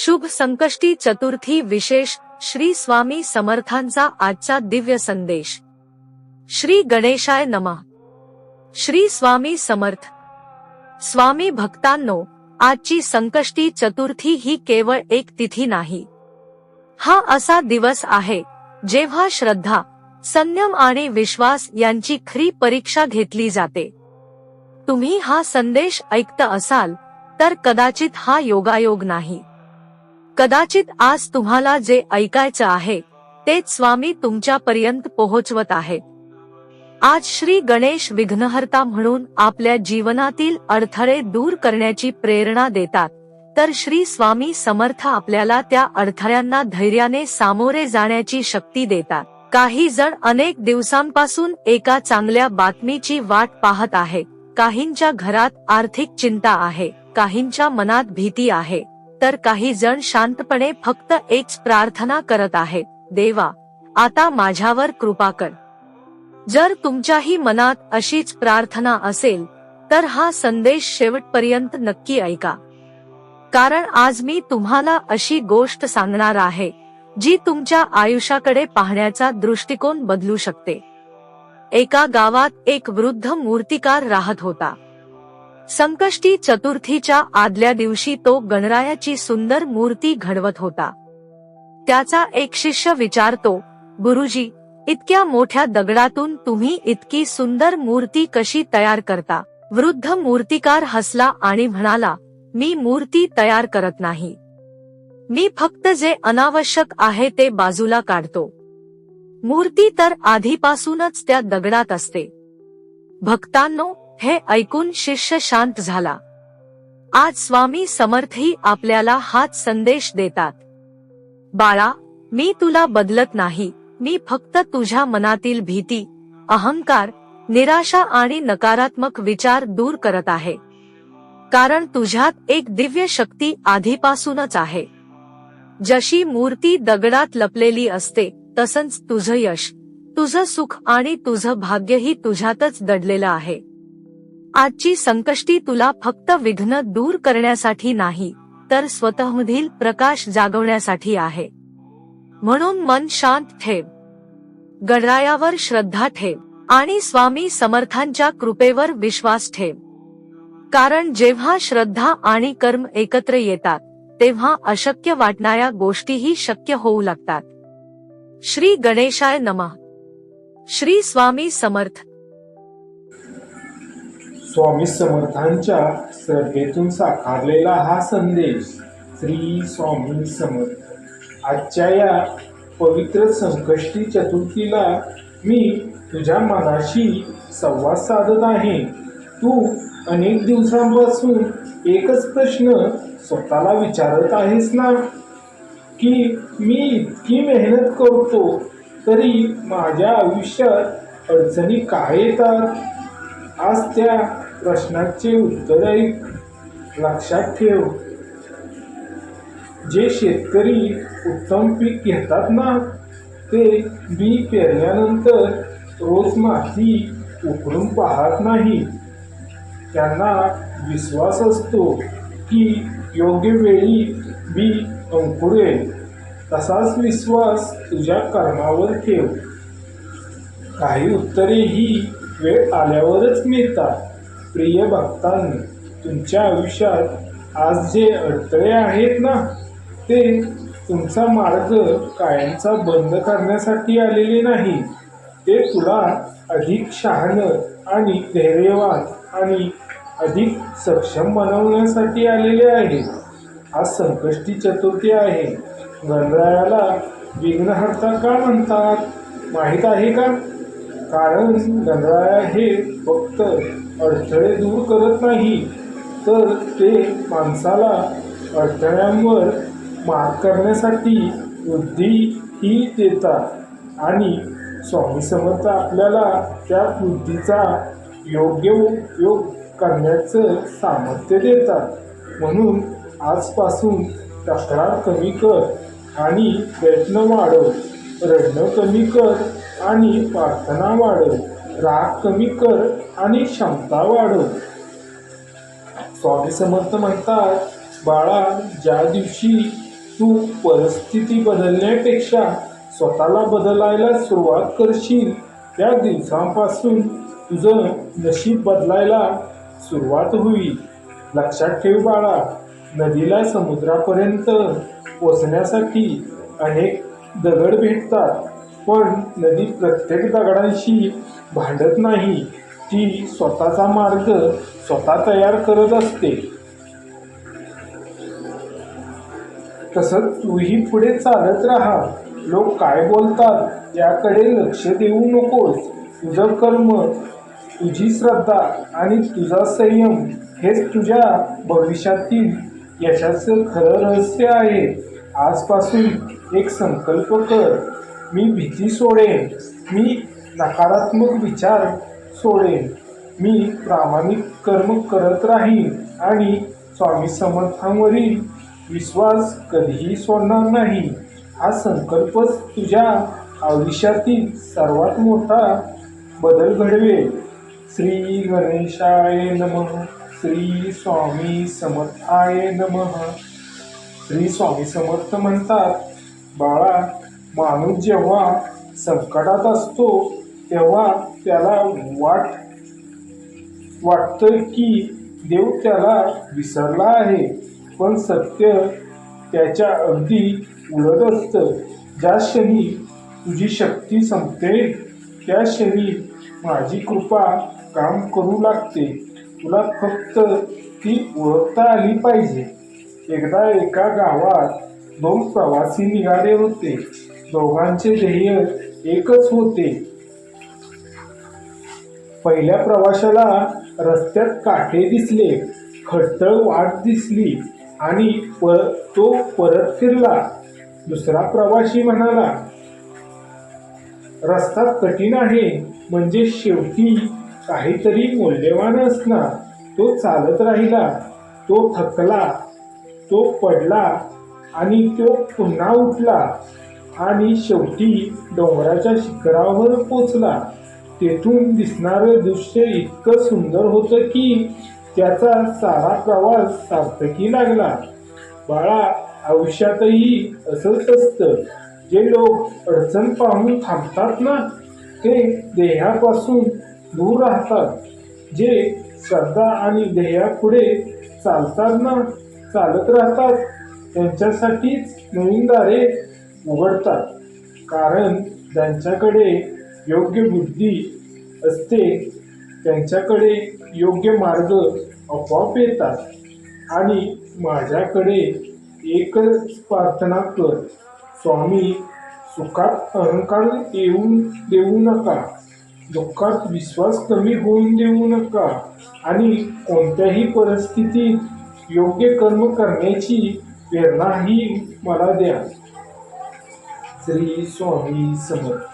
शुभ संकष्टी चतुर्थी विशेष श्री स्वामी समर्थांचा आजचा दिव्य संदेश। श्री गणेशाय नमः। श्री स्वामी समर्थ। स्वामी भक्तांनो, आजची संकष्टी चतुर्थी ही केवळ एक तिथी नाही, हा असा दिवस आहे जेव्हा श्रद्धा, संयम आणि विश्वास यांची खरी परीक्षा घेतली जाते। तुम्ही हा संदेश ऐकत असाल तर कदाचित हा योगायोग नाही, कदाचित आज तुम्हाला जे ऐकायचं आहे तेच स्वामी तुमच्यापर्यंत पोहोचवत आहेत। आज श्री गणेश विघ्नहर्ता म्हणून आपल्या जीवनातील अडथळे दूर करण्याची प्रेरणा देतात, तर श्री स्वामी समर्थ आपल्याला त्या अडथळ्यांना धैर्याने सामोरे जाण्याची शक्ती देतात। काही जण अनेक दिवसांपासून एका चांगल्या बातमीची वाट पाहत आहेत, काहींच्या घरात आर्थिक चिंता आहे, काहींच्या मनात भीती आहे, तर काही जण शांतपणे फक्त एकच प्रार्थना करत आहेत, देवा आता माझ्यावर कृपा कर। जर तुमच्याही मनात अशीच प्रार्थना असेल तर हा संदेश शेवटपर्यंत नक्की ऐका, कारण आज मी तुम्हाला अशी गोष्ट सांगणार आहे जी तुमच्या आयुष्याकडे पाहण्याचा दृष्टिकोन बदलू शकते। एका गावात एक वृद्ध मूर्तिकार राहत होता। संकष्टी चतुर्थीच्या आदल्या दिवशी तो गणरायाची सुंदर मूर्ती घडवत होता। त्याचा एक शिष्य विचारतो, गुरुजी, इतक्या मोठ्या दगडातून तुम्ही इतकी सुंदर मूर्ती कशी तयार करता? वृद्ध मूर्तिकार हसला आणि म्हणाला, मी मूर्ती तयार करत नाही, मी फक्त जे अनावश्यक आहे ते बाजूला काढतो। मूर्ती तर आधीपासूनच त्या दगडात असते। भक्तांनो, हे ऐकून शिष्य शांत झाला। आज स्वामी समर्थही आपल्याला हाच संदेश देतात, बाळा, मी तुला बदलत नाही, मी फक्त तुझ्या मनातील भीती, अहंकार, निराशा आणि नकारात्मक विचार दूर करत आहे, कारण तुझ्यात एक दिव्य शक्ती आधीपासूनच आहे। जशी मूर्ती दगडात लपलेली असते तसंच तुझं यश, तुझं सुख आणि तुझं भाग्यही तुझ्यातच दडलेलं आहे। आजची संकष्टी तुला फक्त विघ्न दूर करण्यासाठी नाही, तर स्वतःमधील प्रकाश जागवण्यासाठी आहे। म्हणून मन शांत ठेव, गणरायावर श्रद्धा ठेव आणि स्वामी समर्थांच्या कृपेवर विश्वास ठेव, कारण जेव्हा श्रद्धा आणि कर्म एकत्र येतात तेव्हा अशक्य वाटणाऱ्या गोष्टीही शक्य होऊ लागतात। श्री गणेशाय नमः। श्री स्वामी समर्थ। स्वामी समर्थांच्या श्रद्धेतून साकारलेला हा संदेश श्री स्वामी समर्थ। आजच्या या पवित्र संकष्टी चतुर्थीला मी तुझ्या मनाशी संवाद साधत आहे। तू अनेक दिवसांपासून एकच प्रश्न स्वतःला विचारत आहेस ना, की मी इतकी मेहनत करतो तरी माझ्या आयुष्यात अडचणी काय येतात? आज त्या प्रश्नाचे उत्तर ऐक, लक्षात ठेव। जे शेतकरी उत्तम पीक घेतात ना, ते बी पेरल्यानंतर रोज माती उकळून पाहत नाही। त्यांना विश्वास असतो की योग्य वेळी बी अंकुरेल। तसाच विश्वास तुझ्या कर्मावर ठेव। काही उत्तरे ही वेळ आल्यावरच मिळतात। प्रिय भक्तांनो, तुमच्या आयुष्यात आज जे अडथळे आहेत ना, ते तुमचा मार्ग कायमचा बंद करण्यासाठी आलेले नाही, ते तुला अधिक शहाणं आणि धैर्यवान आणि अधिक सक्षम बनवण्यासाठी आलेले आहे। आज संकष्टी चतुर्थी आहे। गणरायाला विघ्नहर्ता का म्हणतात माहित आहे का? कारण गणराया हे फक्त अडथळे दूर करत नाही, तर ते माणसाला अडथळ्यांवर मात करण्यासाठी बुद्धीही देतात आणि स्वामी समर्थ आपल्याला त्या बुद्धीचा योग्य उपयोग करण्याचं सामर्थ्य देतात। म्हणून आजपासून तक्रार कमी कर आणि प्रयत्न वाढव, रडणं कमी कर आणि प्रार्थना वाढव, राग कमी कर आणि क्षमता वाढव। स्वामी समर्थ म्हणतात, बाळा, ज्या दिवशी तू परिस्थिती बदलण्यापेक्षा स्वतःला बदलायला सुरुवात करशील त्या दिवसांपासून तुझं नशीब बदलायला सुरुवात होईल. लक्षात ठेव बाळा, नदीला समुद्रापर्यंत पोचण्यासाठी अनेक दगड भेटतात, पण नदी प्रत्येक दगडांशी भांडत नाही. ती स्वतःचा मार्ग स्वतः तयार करत असते. तसंच तूही पुढे चालत राहा. लोक काय बोलतात याकडे लक्ष देऊ नकोस. तुझं कर्म, तुझी श्रद्धा आणि तुझा संयम हेच तुझ्या भविष्यातील यशाचं खरं रहस्य आहे. आजपासून एक संकल्प कर, मी भीती सोडेन, मी नकारात्मक विचार सोडेन, मी प्रामाणिक कर्म करत राहीन आणि स्वामी समर्थांवरील विश्वास कधीही सोडणार नाही. हा संकल्पच तुझ्या आयुष्यातील सर्वात मोठा बदल घडवेल. श्री गणेशाय नमः. श्री स्वामी समर्थाय नमः. श्री स्वामी समर्थ म्हणतात, बाळा, माणूस जेव्हा संकटात असतो तेव्हा त्याला वाटतं की देव त्याला विसरला आहे, पण सत्य त्याच्या अगदी उलट असतं. ज्या क्षणी तुझी शक्ती संपते त्या क्षणी माझी कृपा काम करू लागते. तुला फक्त ती ओळखता आली पाहिजे. एकदा एका गावात 2 प्रवासी निघाले होते. दोघांचे ध्येय एकच होते. पहिल्या प्रवाशाला रस्त्यात काटे दिसले, खडतर वाट दिसली आणि तो परत फिरला. दुसरा प्रवासी म्हणाला, रस्ता कठीण आहे, म्हणजे शेवटी काहीतरी मौल्यवान असणार. तो चालत राहिला, तो थकला, तो पडला आणि तो पुन्हा उठला आणि शेवटी डोंगराच्या शिखरावर पोचला. तेथून दिसणारं दृश्य इतकं सुंदर होतं की त्याचा सारा प्रवास सार्थकी लागला. बाळा, आयुष्यातही असंच असतं. जे लोक अडचण पाहून थांबतात ना, ते ध्येयापासून दूर राहतात. जे श्रद्धा आणि ध्येयापुढे चालत राहतात त्यांच्यासाठीच नवीन दारे उघडतात. कारण ज्यांच्याकडे योग्य बुद्धी असते त्यांच्याकडे योग्य मार्ग आपोआप येतात. आणि माझ्याकडे एकच प्रार्थना कर, स्वामी, सुखात अहंकार येऊन देऊ नका, दुःखात विश्वास कमी होऊन देऊ नका आणि कोणत्याही परिस्थितीत योग्य कर्म करण्याची प्रेरणाही मला द्या. श्री स्वामी समर्थ.